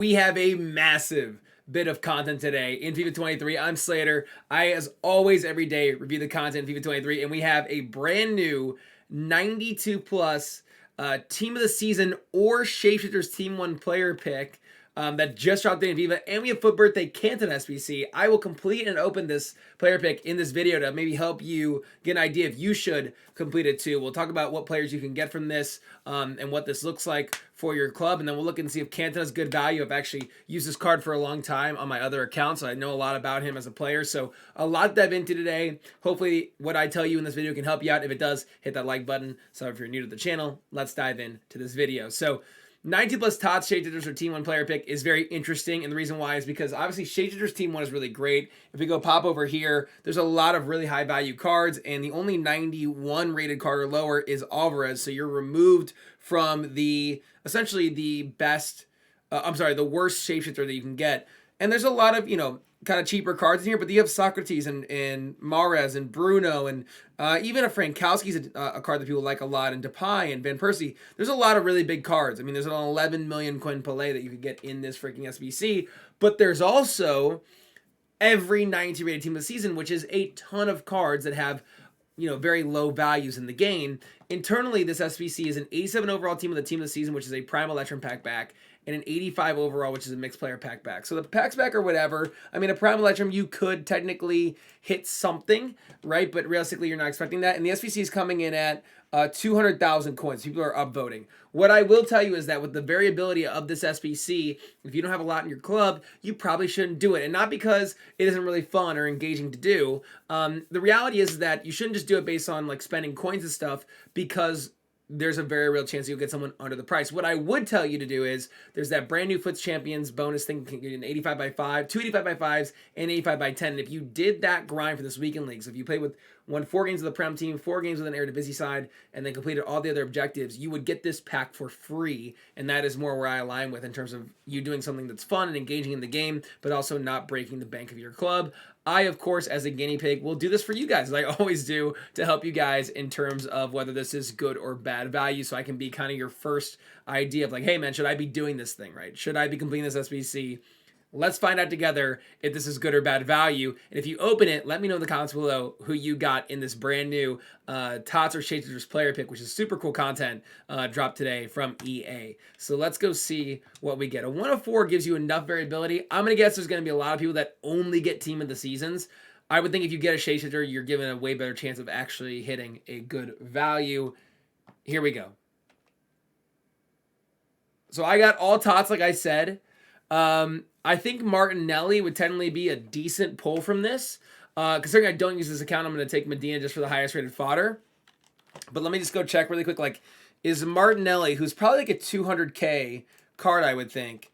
We have a massive bit of content today in FIFA 23. I'm Slater. I, as always, every day review the content in FIFA 23, and we have a brand new 92 plus team of the season or Shapeshifter's Team 1 player pick that just dropped in FIFA, and we have FUT Birthday Cantona SBC. I will complete and open this player pick in this video to maybe help you get an idea if you should complete it too. We'll talk about what players you can get from this and what this looks like for your club, and then we'll look and see if Cantona's good value. I've actually used this card for a long time on my other accounts, so I know a lot about him as a player. So a lot to dive into today. Hopefully what I tell you in this video can help you out. If it does, hit that like button. So if you're new to the channel, let's dive into this video. So 90 plus TOTS Shapeshifters or Team 1 player pick is very interesting, and the reason why is because obviously Shapeshifters Team 1 is really great. If we go pop over here, there's a lot of really high value cards, and the only 91 rated card or lower is Alvarez, so you're removed from the essentially the best, the worst Shapeshifter that you can get. And there's a lot of, kind of cheaper cards in here, but you have Socrates and Mahrez and Bruno and even a Frankowski's a card that people like a lot, and Depay and Van Persie. There's a lot of really big cards. I mean, there's an 11 million coin Pelé that you could get in this freaking SBC, but there's also every 90 rated team of the season, which is a ton of cards that have very low values in the game. Internally, this SBC is an 87 overall team of the team of the season, which is a Prime Electrum pack back, and an 85 overall, which is a mixed player pack back. So the packs back are whatever. I mean, a Prime Electrum, you could technically hit something, right? But realistically, you're not expecting that. And the SBC is coming in at 200,000 coins. People are upvoting. What I will tell you is that with the variability of this SBC, if you don't have a lot in your club, you probably shouldn't do it. And not because it isn't really fun or engaging to do. The reality is that you shouldn't just do it based on like spending coins and stuff, because there's a very real chance you'll get someone under the price. What I would tell you to do is there's that brand new FUT Champions bonus thing. You can get an 85 by 5, 2 85 by 5s, and 85 by 10. And if you did that grind for this weekend league, so if you won 4 games with the Prem team, 4 games with an Eredivisie side, and then completed all the other objectives, you would get this pack for free. And that is more where I align with in terms of you doing something that's fun and engaging in the game, but also not breaking the bank of your club. I, of course, as a guinea pig, will do this for you guys, as I always do, to help you guys in terms of whether this is good or bad value, so I can be kind of your first idea of like, hey man, should I be doing this thing, right? Should I be completing this SBC? Let's find out together if this is good or bad value. And if you open it, let me know in the comments below who you got in this brand new TOTS or Shapeshifters player pick, which is super cool content dropped today from EA. So let's go see what we get. A 104 gives you enough variability. I'm going to guess there's going to be a lot of people that only get team of the seasons. I would think if you get a Shapeshifter, you're given a way better chance of actually hitting a good value. Here we go. So I got all TOTS, like I said. I think Martinelli would technically be a decent pull from this. Considering I don't use this account, I'm going to take Medina just for the highest rated fodder. But let me just go check really quick. Like, is Martinelli, who's probably like a 200K card, I would think.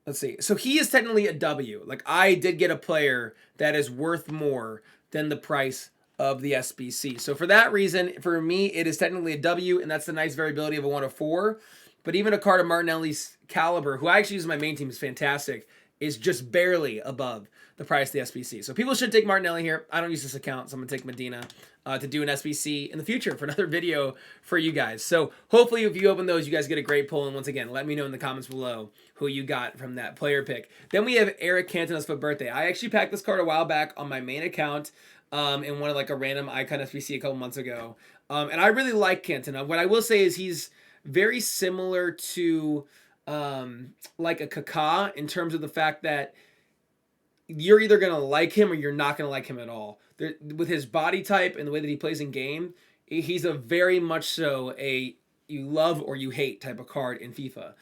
Let's see. So he is technically a W. Like, I did get a player that is worth more than the price of the SBC. So for that reason, for me, it is technically a W, and that's the nice variability of a 104. But even a card of Martinelli's caliber, who I actually use in my main team, is fantastic, is just barely above the price of the SBC. So people should take Martinelli here. I don't use this account, so I'm going to take Medina to do an SBC in the future for another video for you guys. So hopefully if you open those, you guys get a great pull. And once again, let me know in the comments below who you got from that player pick. Then we have Eric Cantona's FUT Birthday. I actually packed this card a while back on my main account in one of like a random icon SBC a couple months ago. And I really like Cantona. What I will say is he's very similar to like a Kaká in terms of the fact that you're either going to like him or you're not going to like him at all. With his body type and the way that he plays in game, he's a very much so a you love or you hate type of card in FIFA.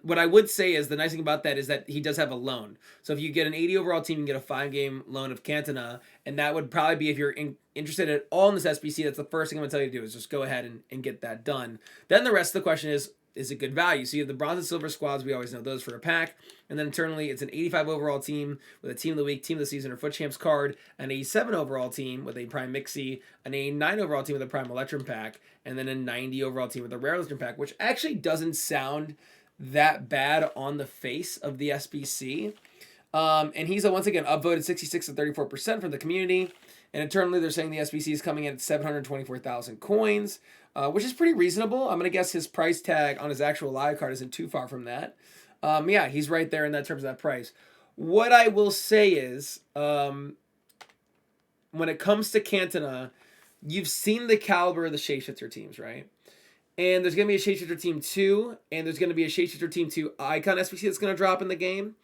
What I would say is the nice thing about that is that he does have a loan. So if you get an 80 overall team, you can get a 5-game loan of Cantona, and that would probably be if you're interested at all in this SBC. That's the first thing I'm going to tell you to do is just go ahead and get that done. Then the rest of the question is it good value? So you have the bronze and silver squads. We always know those for a pack. And then internally, it's an 85 overall team with a team of the week, team of the season, or FUT Champs card, an 87 overall team with a Prime Mixie, an 89 overall team with a Prime Electrum pack, and then a 90 overall team with a Rare Electrum pack, which actually doesn't sound that bad on the face of the SBC. And he's once again upvoted 66 to 34% from the community. And internally, they're saying the SBC is coming in at 724,000 coins, which is pretty reasonable. I'm going to guess his price tag on his actual live card isn't too far from that. Yeah, he's right there in that terms of that price. What I will say is, when it comes to Cantona, you've seen the caliber of the Shapeshifter teams, right? And there's going to be a Shapeshifter Team 2, and there's going to be a Shapeshifter Team 2 Icon SBC that's going to drop in the game.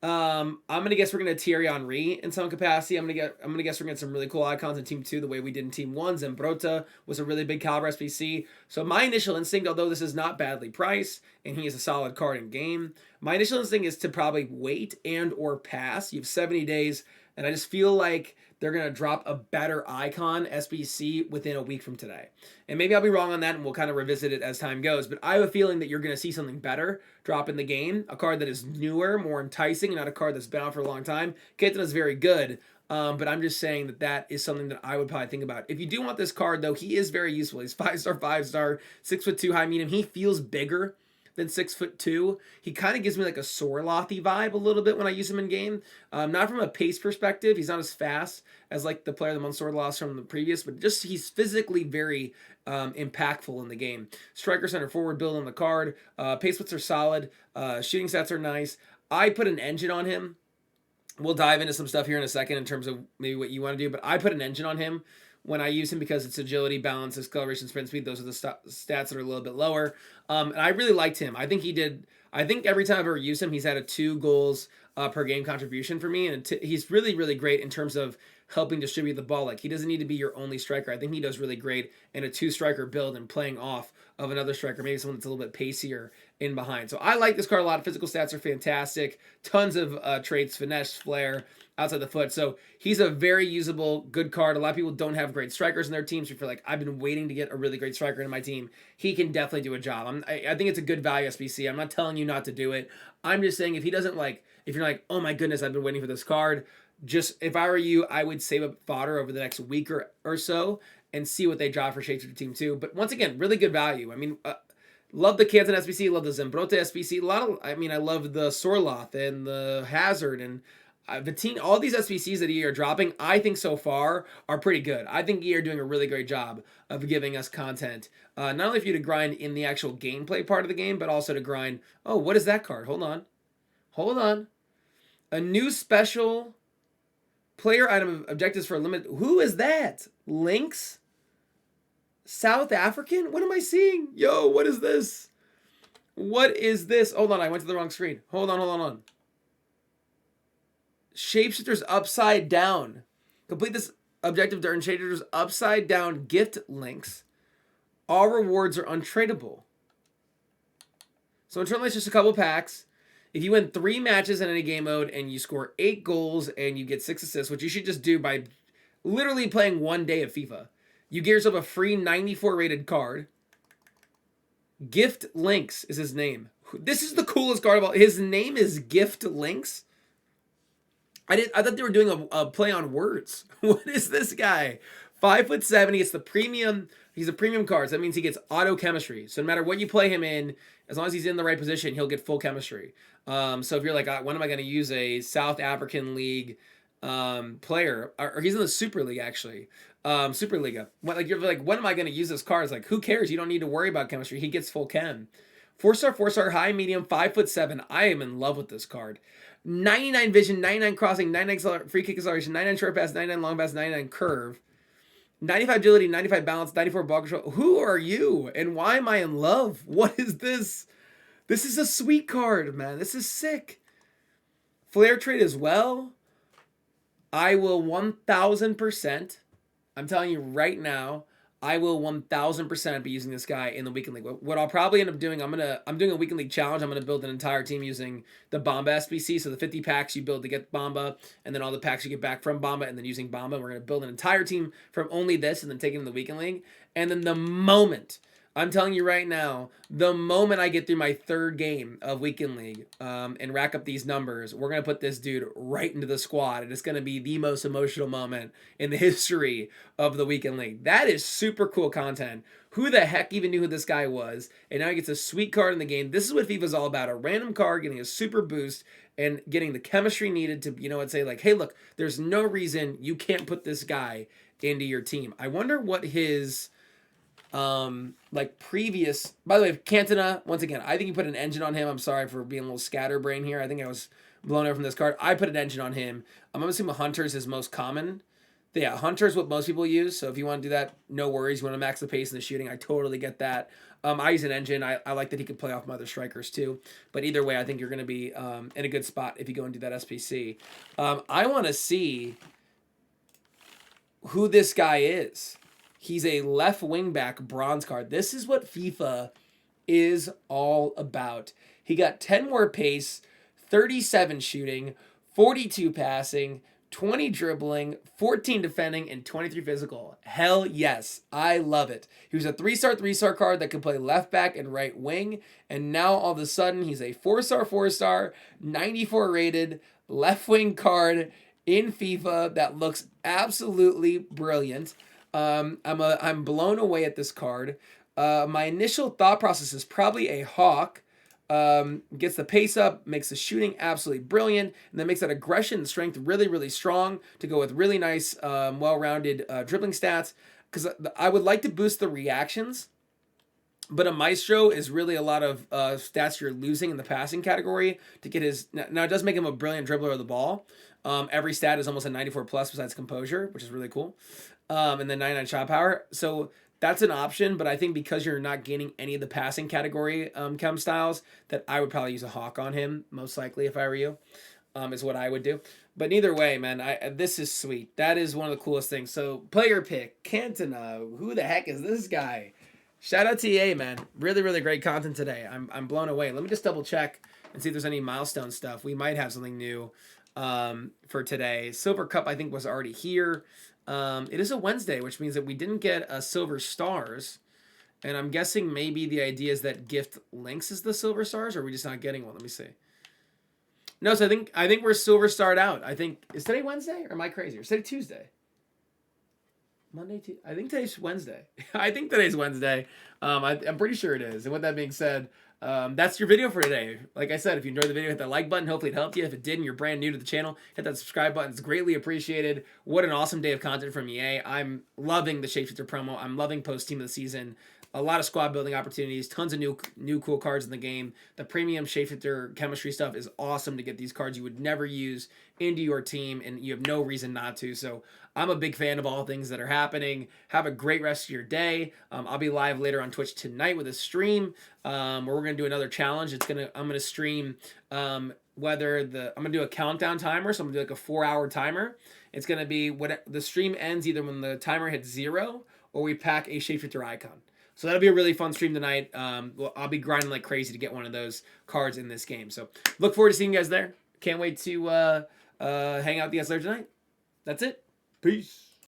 I'm going to guess we're going to Thierry Henry in some capacity. I'm going to guess we're going to get some really cool icons in Team 2 the way we did in Team 1. Zambrotta was a really big caliber SBC. So my initial instinct, although this is not badly priced, and he is a solid card in game, my initial instinct is to probably wait and or pass. You have 70 days, and I just feel like they're going to drop a better icon SBC within a week from today. And maybe I'll be wrong on that, and we'll kind of revisit it as time goes. But I have a feeling that you're going to see something better drop in the game. A card that is newer, more enticing, and not a card that's been out for a long time. Cantona is very good, but I'm just saying that that is something that I would probably think about. If you do want this card, though, he is very useful. He's 5-star, 5-star, 6'2", high medium. He feels bigger than 6'2". He kind of gives me like a Sorlothy vibe a little bit when I use him in game. Not from a pace perspective. He's not as fast as like the player that won Sword Loss from the previous, but just he's physically very impactful in the game. Striker, center forward build on the card. Pace splits are solid. Shooting stats are nice. I put an engine on him. We'll dive into some stuff here in a second in terms of maybe what you want to do, but I put an engine on him when I use him because it's agility, balance, acceleration, sprint speed. Those are the stats that are a little bit lower. And I really liked him. I think every time I've ever used him, he's had a 2 goals per game contribution for me. And he's really, really great in terms of helping distribute the ball. Like, he doesn't need to be your only striker. I think he does really great in a 2-striker build and playing off of another striker, maybe someone that's a little bit pacier in behind. So I like this card a lot. Physical stats are fantastic. Tons of traits, finesse, flair, outside the foot. So he's a very usable, good card. A lot of people don't have great strikers in their teams. You feel like, I've been waiting to get a really great striker in my team. He can definitely do a job. I think it's a good value SBC. I'm not telling you not to do it. I'm just saying if he doesn't if you're like, oh my goodness, I've been waiting for this card, just, if I were you, I would save up fodder over the next week or so and see what they drop for Shapeshifter Team 2. But once again, really good value. I mean, love the Cantona SBC, love the Zambrotta SBC. I love the Sorloth and the Hazard and Vatine. All these SBCs that EA are dropping, I think so far are pretty good. I think EA are doing a really great job of giving us content. Not only for you to grind in the actual gameplay part of the game, but also to grind, oh, what is that card? Hold on. A new special player item objectives for a limit. Who is that? Links? South African? What am I seeing? Yo, what is this? What is this? Hold on, I went to the wrong screen. Hold on. Shapeshifter's upside down. Complete this objective to earn Shapeshifter's upside down gift links. All rewards are untradeable. So internally, it's just a couple packs. If you win 3 matches in any game mode and you score 8 goals and you get 6 assists, which you should just do by literally playing 1 day of FIFA, you get yourself a free 94 rated card. Gift Links is his name. This is the coolest card of all. His name is Gift Links. I thought they were doing a play on words. What is this guy? 5'7". It's the premium. He's a premium card. So that means he gets auto chemistry. So no matter what you play him in, as long as he's in the right position, he'll get full chemistry. So if you're like, when am I going to use a South African League player? Or he's in the Super League, actually. Superliga. You're like, when am I going to use this card? It's like, who cares? You don't need to worry about chemistry. He gets full chem. 4-star, high, medium, 5'7". I am in love with this card. 99 vision, 99 crossing, 99 free kick acceleration, 99 short pass, 99 long pass, 99 curve, 95 agility, 95 balance, 94 ball control. Who are you? And why am I in love? What is this? This is a sweet card, man. This is sick. Flair trade as well. I will 1,000%. I'm telling you right now, I will 1,000% be using this guy in the weekend league. What I'll probably end up doing, I'm doing a weekend league challenge. I'm gonna build an entire team using the Bomba SBC. So the 50 packs you build to get Bomba, and then all the packs you get back from Bomba, and then using Bomba. We're gonna build an entire team from only this, and then take it in the weekend league. And then the moment I'm telling you right now, the moment I get through my third game of Weekend League and rack up these numbers, we're going to put this dude right into the squad. And it's going to be the most emotional moment in the history of the Weekend League. That is super cool content. Who the heck even knew who this guy was? And now he gets a sweet card in the game. This is what FIFA's all about. A random card, getting a super boost, and getting the chemistry needed to, you know, and say like, hey, look, there's no reason you can't put this guy into your team. I wonder what his... like previous, by the way, Cantona, once again, I think you put an engine on him. I'm sorry for being a little scatterbrain here. I think I was blown over from this card. I put an engine on him. I'm assuming Hunter's is most common. But yeah, Hunter's what most people use. So if you want to do that, no worries. You want to max the pace and the shooting, I totally get that. I use an engine. I like that he can play off my other strikers too. But either way, I think you're going to be in a good spot if you go and do that SBC. I want to see who this guy is. He's a left wing back bronze card. This is what FIFA is all about. He got 10 more pace, 37 shooting, 42 passing, 20 dribbling, 14 defending, and 23 physical. Hell yes. I love it. He was a 3-star card that could play left back and right wing. And now all of a sudden he's a 4-star, 94 rated left wing card in FIFA that looks absolutely brilliant. I'm blown away at this card. My initial thought process is probably a Hawk. Gets the pace up, makes the shooting absolutely brilliant, and then makes that aggression and strength really, really strong to go with really nice, well-rounded dribbling stats. Because I would like to boost the reactions, but a Maestro is really a lot of stats you're losing in the passing category to get his... Now, it does make him a brilliant dribbler of the ball. Every stat is almost a 94 plus besides composure, which is really cool. And then 99 shot power. So that's an option, but I think because you're not gaining any of the passing category chem styles, that I would probably use a Hawk on him, most likely, if I were you, is what I would do. But either way, man, this is sweet. That is one of the coolest things. So player pick, Cantona. Who the heck is this guy? Shout out to EA, man. Really, really great content today. I'm blown away. Let me just double check and see if there's any milestone stuff. We might have something new for today. Silver Cup, I think, was already here. It is a Wednesday, which means that we didn't get a Silver Stars. And I'm guessing maybe the idea is that Gift Links is the Silver Stars, or are we just not getting one? Let me see. No, so I think we're Silver Starred out. I think, is today Wednesday, or am I crazy? Or is today Tuesday? Monday, Tuesday? I think today's Wednesday. I think today's Wednesday. I'm pretty sure it is. And with that being said, that's your video for today. Like I said, if you enjoyed the video, hit that like button. Hopefully it helped you. If it did and you're brand new to the channel, hit that subscribe button. It's greatly appreciated. What an awesome day of content from EA. I'm loving the Shapeshifter promo. I'm loving post team of the season. A lot of squad building opportunities, tons of new cool cards in the game. The premium Shapeshifter chemistry stuff is awesome to get these cards you would never use into your team, and you have no reason not to. So I'm a big fan of all things that are happening. Have a great rest of your day. I'll be live later on Twitch tonight with a stream where we're gonna do another challenge. I'm gonna stream I'm gonna do a countdown timer, so I'm gonna do like a 4-hour timer. It's gonna be what the stream ends either when the timer hits 0 or we pack a Shapeshifter icon. So that'll be a really fun stream tonight. I'll be grinding like crazy to get one of those cards in this game. So look forward to seeing you guys there. Can't wait to hang out with you guys later tonight. That's it. Peace.